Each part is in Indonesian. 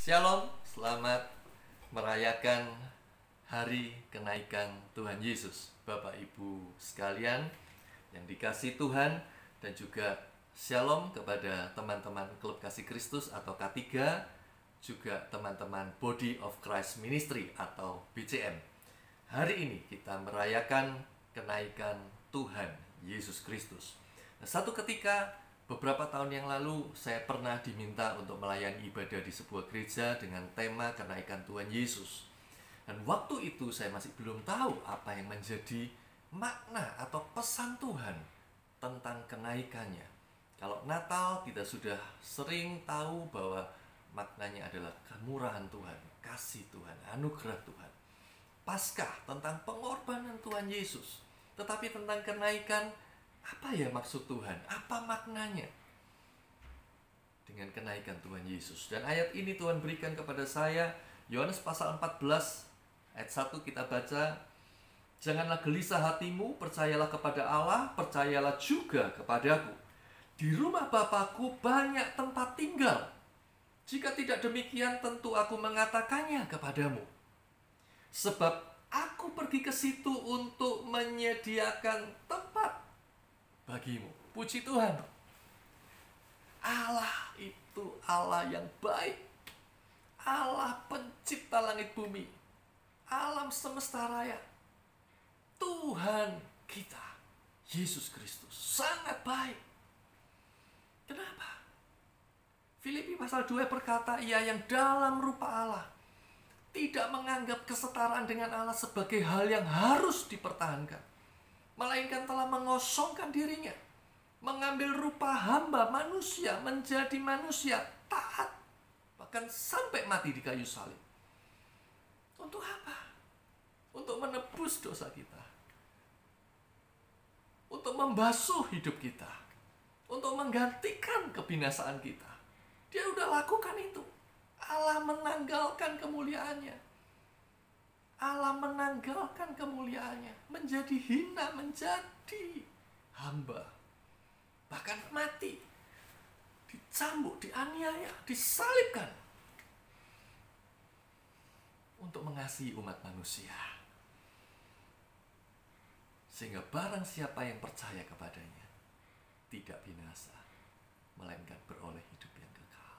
Shalom, selamat merayakan hari kenaikan Tuhan Yesus. Bapak Ibu sekalian yang dikasihi Tuhan, dan juga shalom kepada teman-teman Klub Kasih Kristus atau K3, juga teman-teman Body of Christ Ministry atau BCM. Hari ini kita merayakan kenaikan Tuhan Yesus Kristus. Nah, satu ketika beberapa tahun yang lalu saya pernah diminta untuk melayani ibadah di sebuah gereja dengan tema kenaikan Tuhan Yesus. Dan waktu itu saya masih belum tahu apa yang menjadi makna atau pesan Tuhan tentang kenaikannya. Kalau Natal kita sudah sering tahu bahwa maknanya adalah kemurahan Tuhan, kasih Tuhan, anugerah Tuhan. Paskah tentang pengorbanan Tuhan Yesus. Tetapi tentang kenaikan, apa ya maksud Tuhan? Apa maknanya dengan kenaikan Tuhan Yesus? Dan ayat ini Tuhan berikan kepada saya, Yohanes pasal 14 ayat 1 kita baca, "Janganlah gelisah hatimu, percayalah kepada Allah, percayalah juga kepadaku. Di rumah Bapakku banyak tempat tinggal. Jika tidak demikian, tentu aku mengatakannya kepadamu. Sebab aku pergi ke situ untuk menyediakan tempat bagimu." Puji Tuhan. Allah itu Allah yang baik. Allah pencipta langit bumi, alam semesta raya. Tuhan kita, Yesus Kristus, sangat baik. Kenapa? Filipi pasal 2 berkata, "Ia yang dalam rupa Allah tidak menganggap kesetaraan dengan Allah sebagai hal yang harus dipertahankan, melainkan telah mengosongkan dirinya, mengambil rupa hamba manusia, menjadi manusia taat, bahkan sampai mati di kayu salib." Untuk apa? Untuk menebus dosa kita, untuk membasuh hidup kita, untuk menggantikan kebinasaan kita. Dia udah lakukan itu. Allah menanggalkan kemuliaannya. Allah menanggalkan kemuliaannya, menjadi hina, menjadi hamba, bahkan mati, dicambuk, dianiaya, disalibkan untuk mengasihi umat manusia, sehingga barang siapa yang percaya kepadanya tidak binasa, melainkan beroleh hidup yang kekal.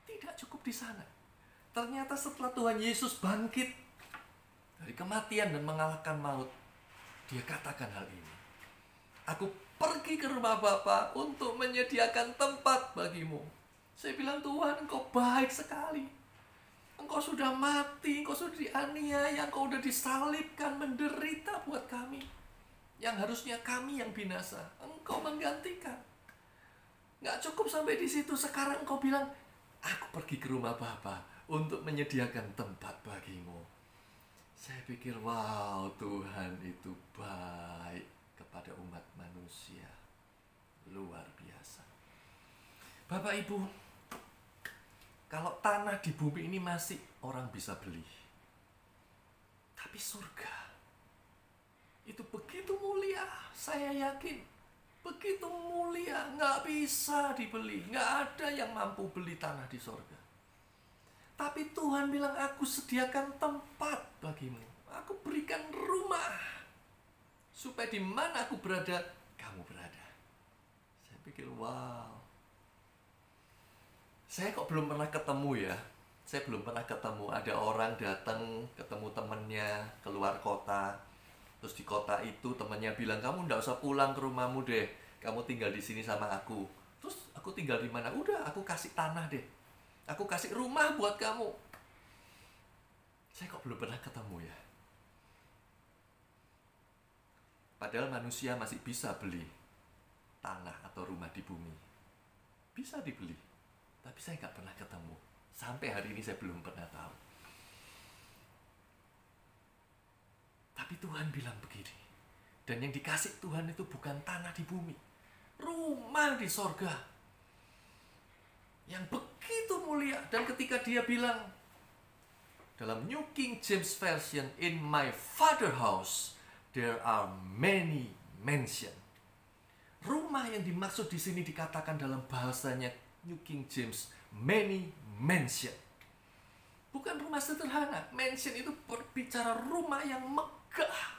Tidak cukup di sana. Ternyata setelah Tuhan Yesus bangkit dari kematian dan mengalahkan maut, dia katakan hal ini, "Aku pergi ke rumah Bapa untuk menyediakan tempat bagimu." Saya bilang, "Tuhan, Engkau baik sekali. Engkau sudah mati, Engkau sudah dianiaya, Engkau sudah disalibkan, menderita buat kami. Yang harusnya kami yang binasa, Engkau menggantikan. Nggak cukup sampai di situ, sekarang Engkau bilang, aku pergi ke rumah Bapa untuk menyediakan tempat bagimu." Saya pikir, wow, Tuhan itu baik kepada umat manusia. Luar biasa. Bapak Ibu, kalau tanah di bumi ini masih orang bisa beli, tapi surga itu begitu mulia, saya yakin. Begitu mulia, nggak bisa dibeli. Nggak ada yang mampu beli tanah di surga. Tapi Tuhan bilang, "Aku sediakan tempat bagimu. Aku berikan rumah, supaya di mana aku berada, kamu berada." Saya pikir, wow. Saya kok belum pernah ketemu ya. Saya belum pernah ketemu ada orang datang ketemu temennya keluar kota. Terus di kota itu temennya bilang, "Kamu nggak usah pulang ke rumahmu deh. Kamu tinggal di sini sama aku." Terus aku tinggal di mana? Udah, aku kasih tanah deh. Aku kasih rumah buat kamu. Saya kok belum pernah ketemu ya. Padahal manusia masih bisa beli tanah atau rumah di bumi. Bisa dibeli. Tapi saya nggak pernah ketemu. Sampai hari ini saya belum pernah tahu. Tapi Tuhan bilang begini. Dan yang dikasih Tuhan itu bukan tanah di bumi, rumah di sorga yang begitu mulia. Dan ketika dia bilang dalam New King James Version, "In my Father house there are many mansions." Rumah yang dimaksud di sini dikatakan dalam bahasanya New King James, many mansion. Bukan rumah sederhana. Mansion itu berbicara rumah yang megah,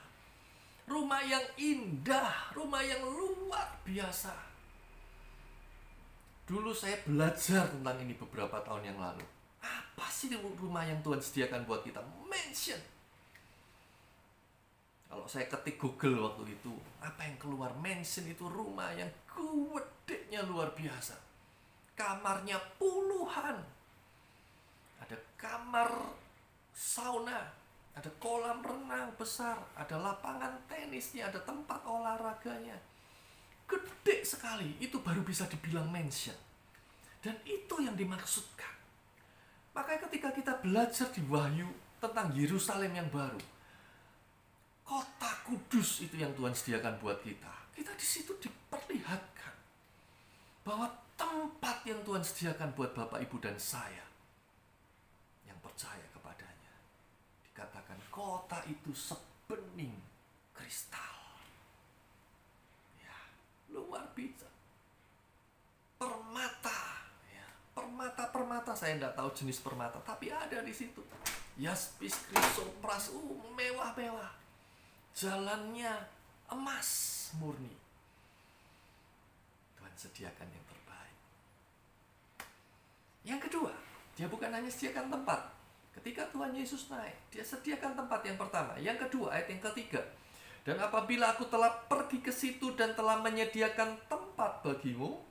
rumah yang indah, rumah yang luar biasa. Dulu saya belajar tentang ini beberapa tahun yang lalu. Apa sih rumah yang Tuhan sediakan buat kita? Mansion. Kalau saya ketik Google waktu itu, apa yang keluar? Mansion itu rumah yang gedenya luar biasa. Kamarnya puluhan. Ada kamar sauna, ada kolam renang besar, ada lapangan tenisnya, ada tempat olahraganya. Gede sekali, itu baru bisa dibilang mansion. Dan itu yang dimaksudkan. Makanya ketika kita belajar di Wahyu tentang Yerusalem yang baru, kota kudus itu yang Tuhan sediakan buat kita. Kita di situ diperlihatkan bahwa tempat yang Tuhan sediakan buat Bapak, Ibu, dan saya yang percaya kepadanya. Dikatakan kota itu sebening kristal. Ya, luar biasa. Permata. Ya, permata-permata, saya tidak tahu jenis permata, tapi ada di situ. Yaspis, krisopras, mewah-mewah. Jalannya emas murni. Tuhan sediakan yang terbaik. Yang kedua, dia bukan hanya sediakan tempat. Ketika Tuhan Yesus naik, dia sediakan tempat yang pertama. Yang kedua, ayat yang ketiga. Dan apabila aku telah pergi ke situ dan telah menyediakan tempat bagimu,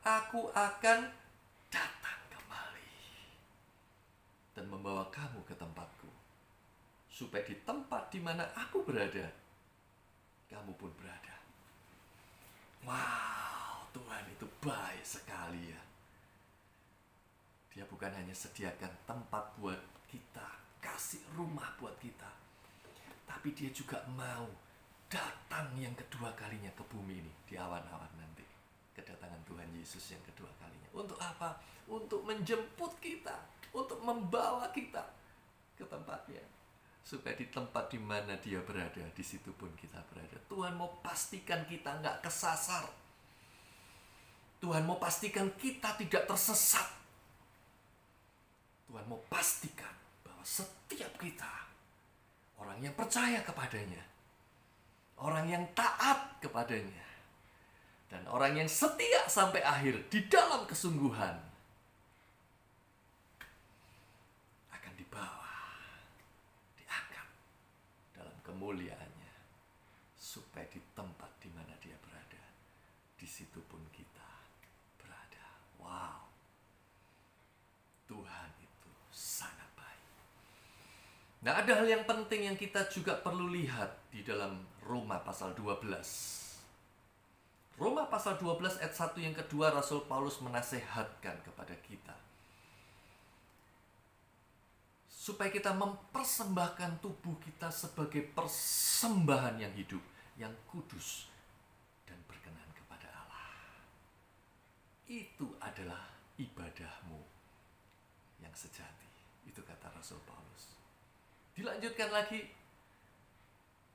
aku akan datang kembali dan membawa kamu ke tempatku, supaya di tempat di mana aku berada, kamu pun berada. Wow, Tuhan itu baik sekali ya. Dia bukan hanya sediakan tempat buat kita, kasih rumah buat kita, tapi dia juga mau datang yang kedua kalinya ke bumi ini, di awan-awan nanti. Kedatangan Tuhan Yesus yang kedua kalinya. Untuk apa? Untuk menjemput kita, untuk membawa kita ke tempatnya. Supaya di tempat di mana dia berada, di situ pun kita berada. Tuhan mau pastikan kita nggak kesasar. Tuhan mau pastikan kita tidak tersesat. Tuhan mau pastikan bahwa setiap kita, orang yang percaya kepadanya, orang yang taat kepadanya, dan orang yang setia sampai akhir di dalam kesungguhan, akan dibawa, diangkat dalam kemuliaannya, supaya di tempat di mana dia berada, di situ pun kita berada. Wow, Tuhan itu sangat baik. Nah, ada hal yang penting yang kita juga perlu lihat di dalam Roma pasal 12. Roma pasal 12 ayat 1 yang kedua, Rasul Paulus menasehatkan kepada kita supaya kita mempersembahkan tubuh kita sebagai persembahan yang hidup, yang kudus dan berkenan kepada Allah. Itu adalah ibadahmu yang sejati. Itu kata Rasul Paulus. Dilanjutkan lagi,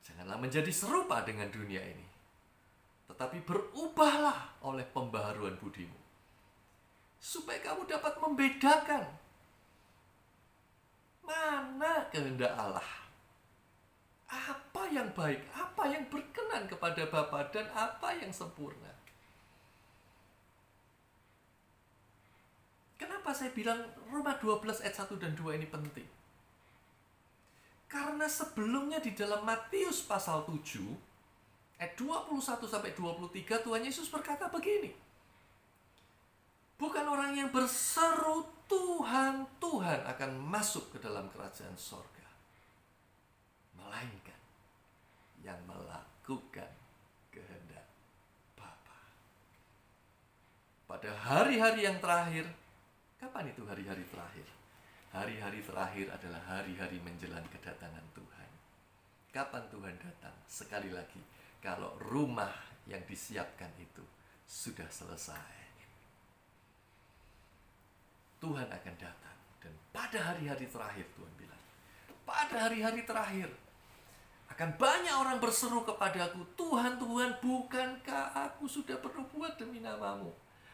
janganlah menjadi serupa dengan dunia ini, tetapi berubahlah oleh pembaharuan budimu, supaya kamu dapat membedakan mana kehendak Allah, apa yang baik, apa yang berkenan kepada Bapa, dan apa yang sempurna. Kenapa saya bilang Roma 12 ayat 1 dan 2 ini penting? Karena sebelumnya di dalam Matius pasal 7 ayat 21 sampai 23, Tuhan Yesus berkata begini. Bukan orang yang berseru Tuhan, Tuhan akan masuk ke dalam kerajaan sorga, melainkan yang melakukan kehendak Bapa. Pada hari-hari yang terakhir, kapan itu hari-hari terakhir? Hari-hari terakhir adalah hari-hari menjelang kedatangan Tuhan. Kapan Tuhan datang? Sekali lagi, kalau rumah yang disiapkan itu sudah selesai, Tuhan akan datang. Dan pada hari-hari terakhir, Tuhan bilang, pada hari-hari terakhir akan banyak orang berseru kepadaku, Tuhan, Tuhan, bukankah aku sudah berbuat demi namamu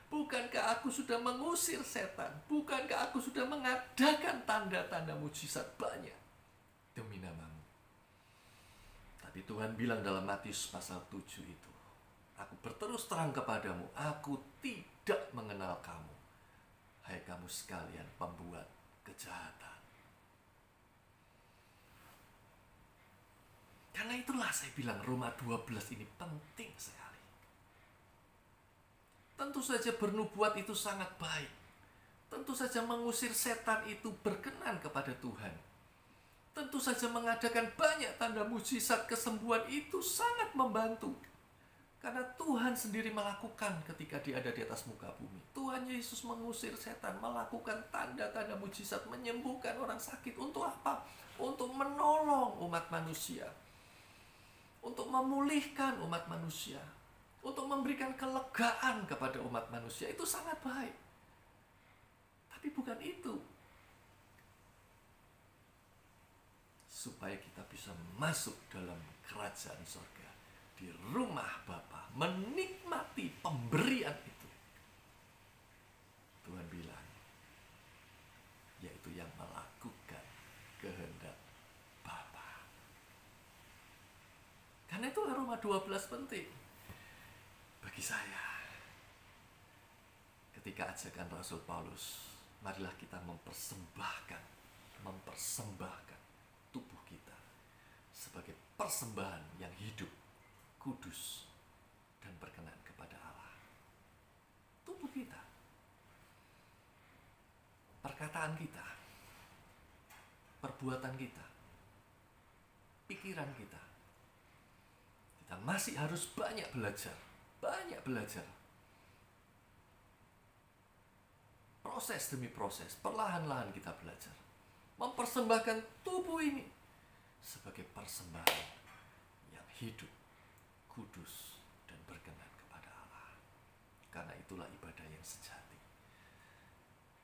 Bukankah aku sudah mengusir setan? Bukankah aku sudah mengadakan tanda-tanda mujizat banyak demi namamu? Tapi Tuhan bilang dalam Matius pasal 7 itu, aku berterus terang kepadamu, aku tidak mengenal kamu, hai kamu sekalian pembuat kejahatan. Karena itulah saya bilang Roma 12 ini penting sekali. Tentu saja bernubuat itu sangat baik. Tentu saja mengusir setan itu berkenan kepada Tuhan. Tentu saja mengadakan banyak tanda mujizat kesembuhan itu sangat membantu. Karena Tuhan sendiri melakukan ketika dia ada di atas muka bumi. Tuhan Yesus mengusir setan, melakukan tanda-tanda mujizat, menyembuhkan orang sakit. Untuk apa? Untuk menolong umat manusia. Untuk memulihkan umat manusia, untuk memberikan kelegaan kepada umat manusia. Itu sangat baik. Tapi bukan itu. Supaya kita bisa masuk dalam kerajaan surga, di rumah Bapa, menikmati pemberian itu. Tuhan bilang, yaitu yang melakukan kehendak Bapa. Karena itu Roma 12 penting bagi saya. Ketika ajakan Rasul Paulus, marilah kita mempersembahkan tubuh kita sebagai persembahan yang hidup, kudus, dan berkenan kepada Allah. Tubuh kita, perkataan kita, perbuatan kita, pikiran kita. Kita masih harus banyak belajar. Proses demi proses, perlahan-lahan kita belajar. Mempersembahkan tubuh ini sebagai persembahan yang hidup, kudus, dan berkenan kepada Allah. Karena itulah ibadah yang sejati.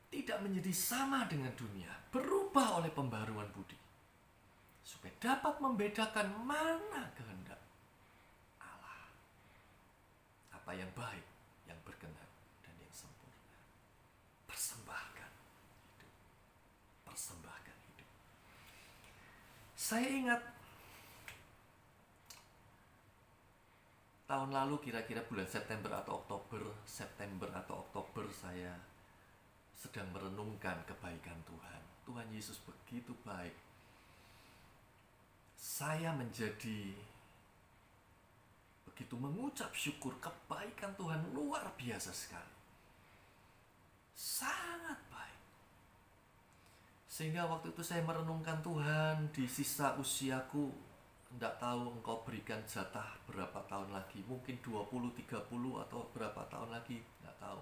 Tidak menjadi sama dengan dunia, berubah oleh pembaruan budi, supaya dapat membedakan mana kehendak Allah, apa yang baik, yang berkenan, dan yang sempurna. Persembahkan hidup. Saya ingat tahun lalu, kira-kira bulan September atau Oktober, saya sedang merenungkan kebaikan Tuhan. Tuhan Yesus begitu baik. Saya menjadi begitu mengucap syukur, kebaikan Tuhan luar biasa sekali. Sangat baik. Sehingga waktu itu saya merenungkan Tuhan, di sisa usiaku, tidak tahu Engkau berikan jatah berapa tahun lagi, mungkin 20, 30 atau berapa tahun lagi, tidak tahu.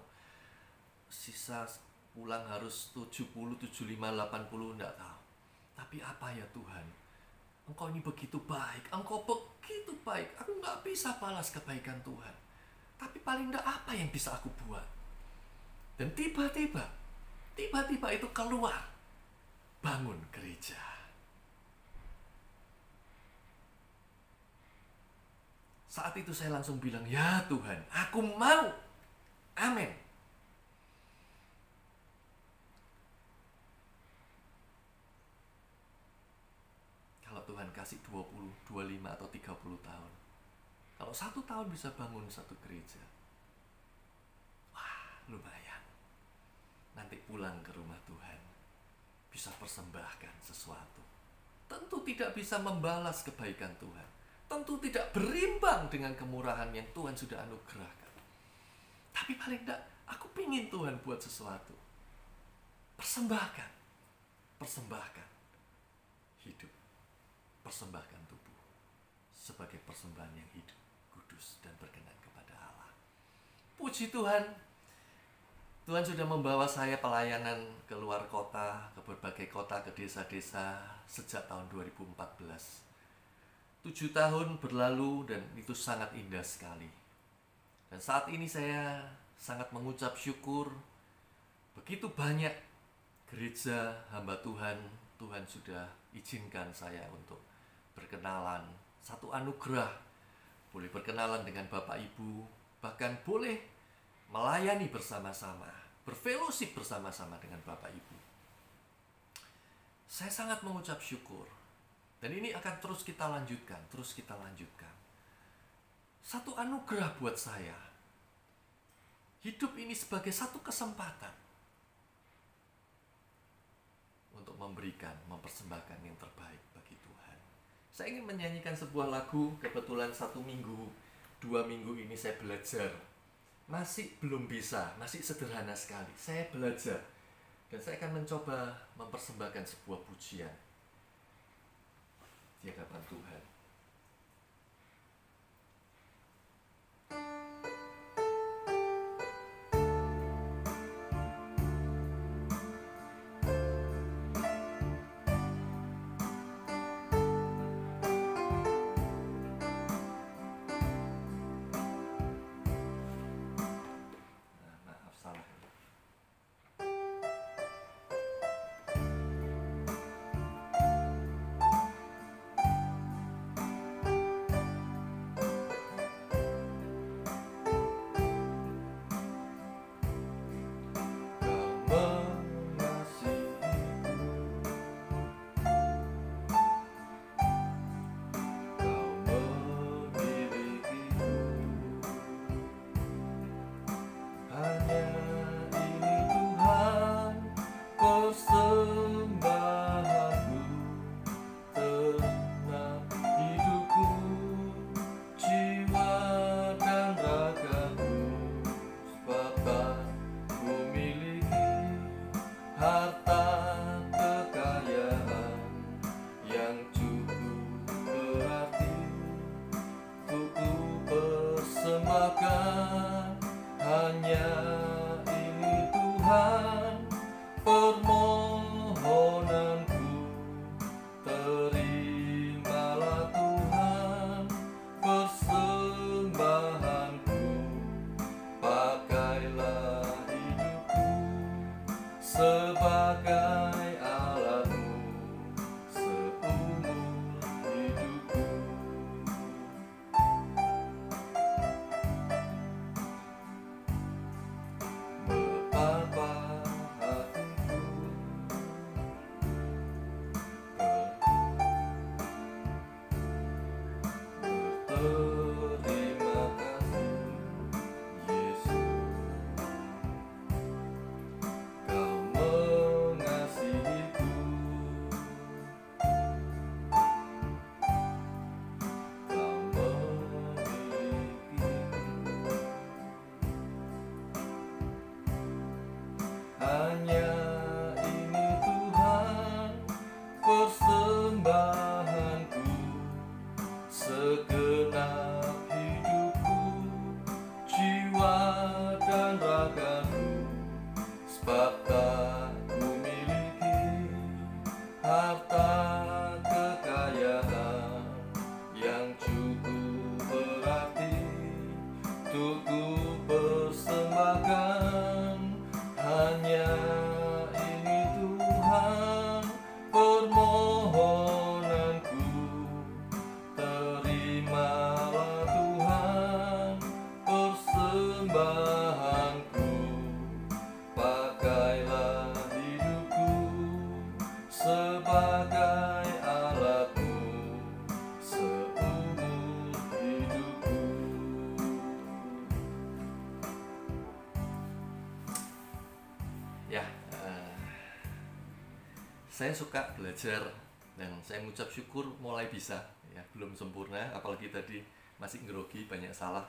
Sisa pulang harus 70, 75, 80, tidak tahu. Tapi apa ya Tuhan, Engkau ini begitu baik, Engkau begitu baik. Aku nggak bisa balas kebaikan Tuhan. Tapi paling tidak apa yang bisa aku buat? Dan tiba-tiba itu keluar, bangun gereja. Saat itu saya langsung bilang, ya Tuhan, aku mau. Amin. Kalau Tuhan kasih 20, 25 atau 30 tahun. Kalau 1 tahun bisa bangun satu gereja. Wah, lumayan. Nanti pulang ke rumah Tuhan, bisa persembahkan sesuatu. Tentu tidak bisa membalas kebaikan Tuhan. Tentu tidak berimbang dengan kemurahan yang Tuhan sudah anugerahkan. Tapi paling tidak, aku pingin Tuhan buat sesuatu. Persembahkan hidup, persembahkan tubuh sebagai persembahan yang hidup, kudus, dan berkenan kepada Allah. Puji Tuhan, Tuhan sudah membawa saya pelayanan ke luar kota, ke berbagai kota, ke desa-desa sejak tahun 2014. 7 tahun berlalu dan itu sangat indah sekali. Dan saat ini saya sangat mengucap syukur. Begitu banyak gereja hamba Tuhan, Tuhan sudah izinkan saya untuk berkenalan. Satu anugerah, boleh berkenalan dengan Bapak Ibu, bahkan boleh melayani bersama-sama, berfellowship bersama-sama dengan Bapak Ibu. Saya sangat mengucap syukur. Dan ini akan terus kita lanjutkan, Satu anugerah buat saya. Hidup ini sebagai satu kesempatan untuk memberikan, mempersembahkan yang terbaik bagi Tuhan. Saya ingin menyanyikan sebuah lagu, kebetulan 1 minggu, 2 minggu ini saya belajar. Masih belum bisa, masih sederhana sekali. Saya belajar. Dan saya akan mencoba mempersembahkan sebuah pujian di hadapan Tuhan. Maaf, salah. Hanya ini Tuhan, permohonanku. Terimalah Tuhan persembahanku. Pakailah hidupku sebagai alatmu seumur hidupku. Berterima kasih Yesus, Kau mengasihiku, Kau memilikiku. Hanya ini Tuhan, persembahanku. Segenap hidupku, jiwa dan ragaku, sebab tak kumiliki harta kekayaan yang cukup berarti untuk ku persembahkan. Hanya ini Tuhan, permohonanku. Terimalah Tuhan persembahanku. Pakailah hidupku sebagai alatmu seumur hidupku. Ya, saya suka belajar dan saya mengucap syukur mulai bisa. Ya, belum sempurna, apalagi tadi masih grogi, banyak salah.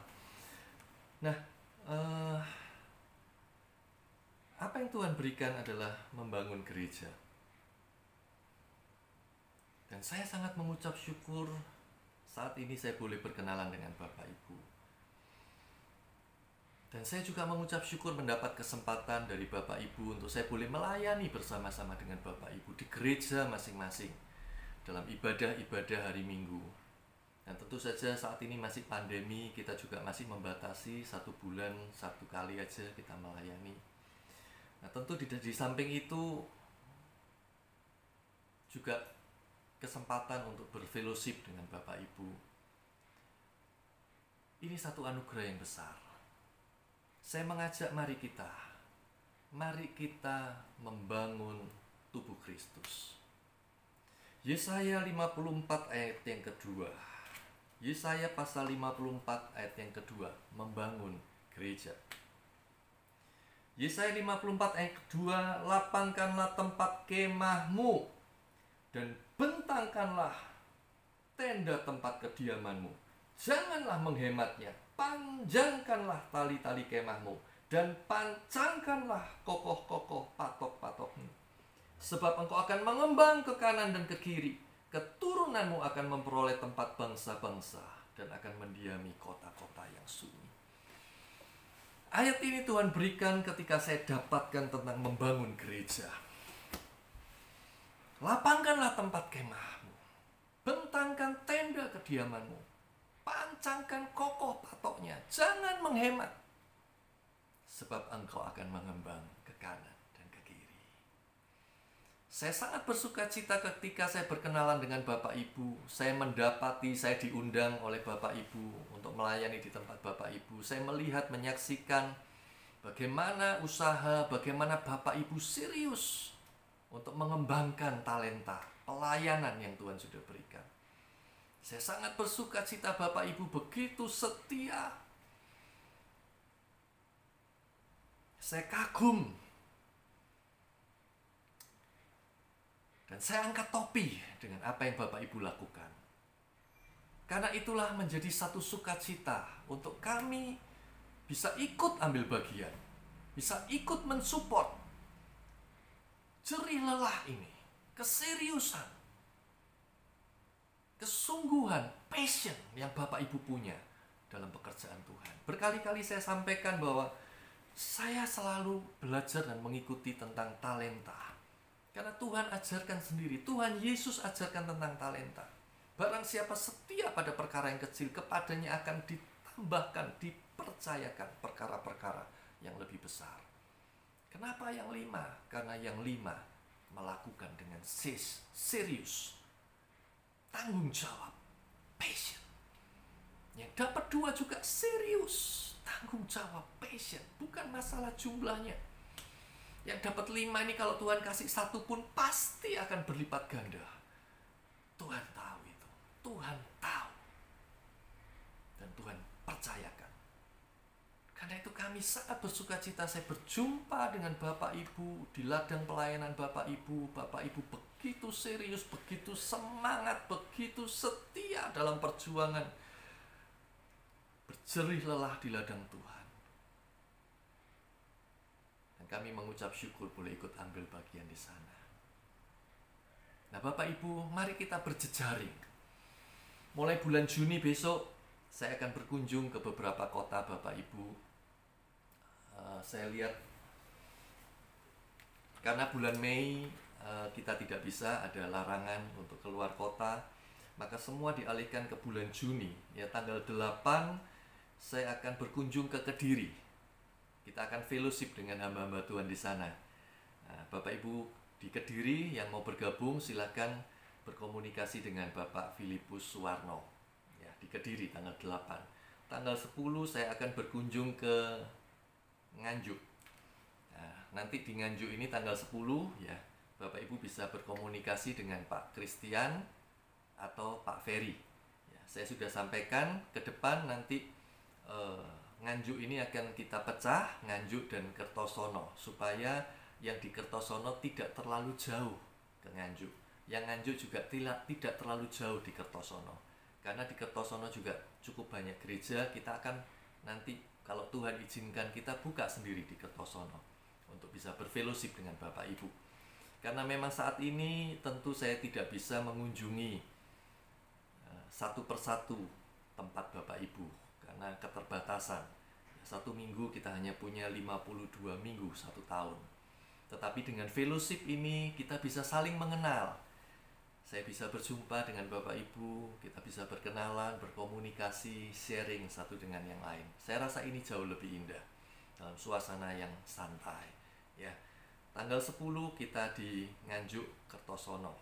Nah, apa yang Tuhan berikan adalah membangun gereja. Dan saya sangat mengucap syukur saat ini saya boleh berkenalan dengan Bapak Ibu. Dan saya juga mengucap syukur mendapat kesempatan dari Bapak Ibu untuk saya boleh melayani bersama-sama dengan Bapak Ibu di gereja masing-masing dalam ibadah-ibadah hari Minggu. Dan tentu saja saat ini masih pandemi, kita juga masih membatasi 1 bulan 1 kali aja kita melayani. Nah, tentu di samping itu juga kesempatan untuk berfellowship dengan Bapak Ibu. Ini satu anugerah yang besar. saya mengajak mari kita membangun tubuh Kristus. Yesaya 54 ayat yang kedua. Yesaya pasal 54 ayat yang kedua, membangun gereja. Yesaya 54 ayat kedua, lapangkanlah tempat kemahmu dan bentangkanlah tenda tempat kediamanmu. Janganlah menghematnya, panjangkanlah tali-tali kemahmu dan pancangkanlah kokoh-kokoh patok-patokmu. Sebab engkau akan mengembang ke kanan dan ke kiri, keturunanmu akan memperoleh tempat bangsa-bangsa dan akan mendiami kota-kota yang sunyi. Ayat ini Tuhan berikan ketika saya dapatkan tentang membangun gereja. Lapangkanlah tempat kemahmu, bentangkan tenda kediamanmu, pancangkan kokoh patoknya, jangan menghemat. Sebab engkau akan mengembang ke kanan dan ke kiri. Saya sangat bersuka cita ketika saya berkenalan dengan Bapak Ibu. Saya diundang oleh Bapak Ibu untuk melayani di tempat Bapak Ibu. Saya melihat, menyaksikan bagaimana usaha, bagaimana Bapak Ibu serius untuk mengembangkan talenta, pelayanan yang Tuhan sudah berikan. Saya sangat bersuka cita Bapak Ibu begitu setia. Saya kagum. Dan saya angkat topi dengan apa yang Bapak Ibu lakukan. Karena itulah menjadi satu sukacita untuk kami bisa ikut ambil bagian, bisa ikut mensupport jerih lelah ini, keseriusan, kesungguhan, passion yang Bapak Ibu punya dalam pekerjaan Tuhan. Berkali-kali saya sampaikan bahwa saya selalu belajar dan mengikuti tentang talenta. Karena Tuhan ajarkan sendiri, Tuhan Yesus ajarkan tentang talenta. Barang siapa setia pada perkara yang kecil, kepadanya akan ditambahkan, dipercayakan perkara-perkara yang lebih besar. Kenapa yang 5? Karena yang 5 melakukan dengan serius, tanggung jawab, passion. Yang dapat 2 juga serius, tanggung jawab, passion. Bukan masalah jumlahnya. Yang dapat 5 ini kalau Tuhan kasih 1 pun pasti akan berlipat ganda. Tuhan tahu itu. Tuhan tahu. Dan Tuhan percayakan. Karena itu kami sangat bersuka cita saya berjumpa dengan Bapak Ibu di ladang pelayanan Bapak Ibu. Bapak Ibu begitu serius, begitu semangat, begitu setia dalam perjuangan. Berjerih lelah di ladang Tuhan. Dan kami mengucap syukur boleh ikut ambil bagian di sana. Nah Bapak Ibu, mari kita berjejaring. Mulai bulan Juni besok, saya akan berkunjung ke beberapa kota Bapak Ibu. Saya lihat, karena bulan Mei kita tidak bisa, ada larangan untuk keluar kota, maka semua dialihkan ke bulan Juni. Ya, tanggal 8 saya akan berkunjung ke Kediri. Kita akan fellowship dengan hamba-hamba Tuhan di sana. Nah, Bapak Ibu di Kediri yang mau bergabung silakan berkomunikasi dengan Bapak Filipus Suwarno. Ya, di Kediri tanggal 8. Tanggal 10 saya akan berkunjung ke Nganjuk. Nah, nanti di Nganjuk ini tanggal 10 ya, Bapak Ibu bisa berkomunikasi dengan Pak Christian atau Pak Ferry. Ya, saya sudah sampaikan ke depan nanti Nganjuk ini akan kita pecah, Nganjuk dan Kertosono, supaya yang di Kertosono tidak terlalu jauh ke Nganjuk. Yang Nganjuk juga tidak terlalu jauh di Kertosono. Karena di Kertosono juga cukup banyak gereja, kita akan nanti kalau Tuhan izinkan kita buka sendiri di Kertosono untuk bisa berfellowship dengan Bapak Ibu. Karena memang saat ini tentu saya tidak bisa mengunjungi satu persatu tempat Bapak Ibu karena keterbatasan. 1 minggu kita hanya punya 52 minggu 1 tahun. Tetapi dengan fellowship ini kita bisa saling mengenal. Saya bisa berjumpa dengan Bapak Ibu, kita bisa berkenalan, berkomunikasi, sharing satu dengan yang lain. Saya rasa ini jauh lebih indah dalam suasana yang santai. Ya, tanggal 10 kita di Nganjuk Kertosono.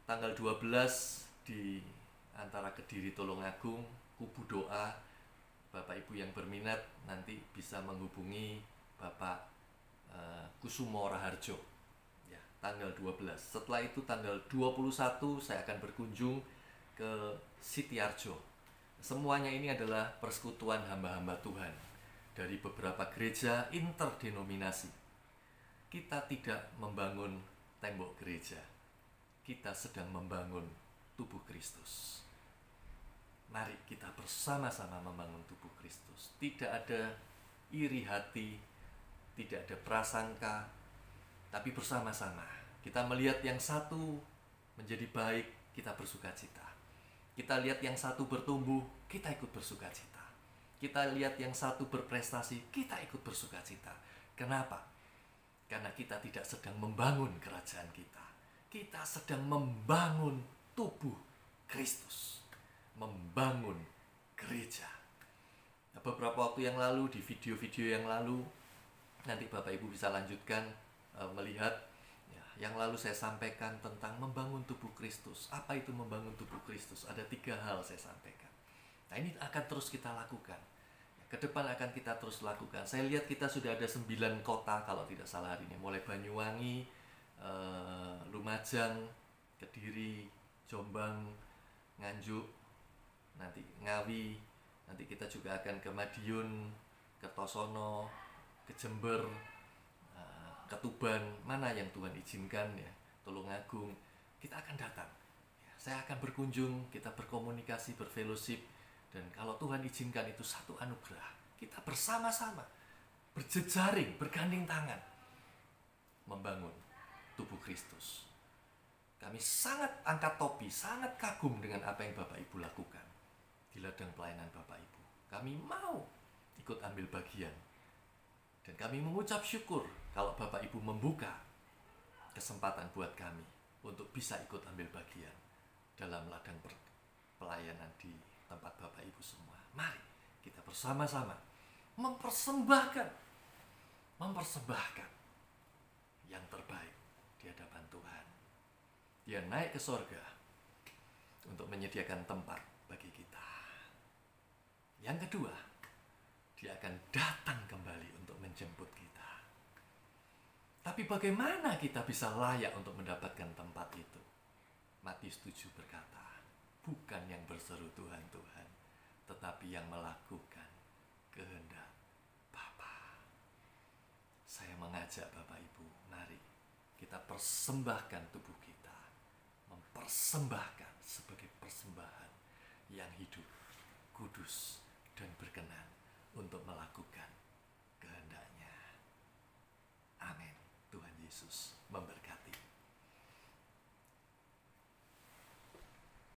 Tanggal 12 di antara Kediri Tulungagung, Kubu Doa, Bapak Ibu yang berminat nanti bisa menghubungi Bapak Kusumo Raharjo ya, tanggal 12. Setelah itu tanggal 21 saya akan berkunjung ke Sitiarjo. Semuanya ini adalah persekutuan hamba-hamba Tuhan dari beberapa gereja interdenominasi. Kita tidak membangun tembok gereja, kita sedang membangun tubuh Kristus. Mari kita bersama-sama membangun tubuh Kristus. Tidak ada iri hati, tidak ada prasangka, tapi bersama-sama kita melihat yang satu menjadi baik, kita bersukacita. Kita lihat yang satu bertumbuh, kita ikut bersukacita. Kita lihat yang satu berprestasi, kita ikut bersukacita. Kenapa? Karena kita tidak sedang membangun kerajaan kita. Kita sedang membangun tubuh Kristus, membangun gereja. Nah, beberapa waktu yang lalu, di video-video yang lalu, nanti Bapak Ibu bisa lanjutkan melihat ya, yang lalu saya sampaikan tentang membangun tubuh Kristus. Apa itu membangun tubuh Kristus? Ada 3 hal saya sampaikan. Nah, ini akan terus kita lakukan. Ke depan akan kita terus lakukan. Saya lihat kita sudah ada 9 kota kalau tidak salah hari ini. Mulai Banyuwangi, Lumajang, Kediri, Jombang, Nganjuk, nanti Ngawi, nanti kita juga akan ke Madiun, Kertosono, ke Jember, ke Tuban, mana yang Tuhan izinkan ya, Tulungagung, kita akan datang. Ya, saya akan berkunjung, kita berkomunikasi, berfellowship, dan kalau Tuhan izinkan itu satu anugerah, kita bersama-sama berjejaring, bergandeng tangan, membangun tubuh Kristus. Kami sangat angkat topi, sangat kagum dengan apa yang Bapak Ibu lakukan di ladang pelayanan Bapak Ibu. Kami mau ikut ambil bagian. Dan kami mengucap syukur kalau Bapak Ibu membuka kesempatan buat kami untuk bisa ikut ambil bagian dalam ladang pelayanan di tempat Bapak Ibu semua. Mari kita bersama-sama mempersembahkan yang terbaik di hadapan Tuhan. Dia naik ke sorga untuk menyediakan tempat bagi kita. Yang kedua, dia akan datang kembali untuk menjemput kita. Tapi bagaimana kita bisa layak untuk mendapatkan tempat itu? Matius 7 berkata, bukan yang berseru Tuhan, Tuhan, tetapi yang melakukan kehendak Bapa. Saya mengajak Bapak Ibu, mari kita persembahkan tubuh kita, mempersembahkan sebagai persembahan yang hidup, kudus, dan berkenan untuk melakukan kehendaknya. Amin. Tuhan Yesus memberkati.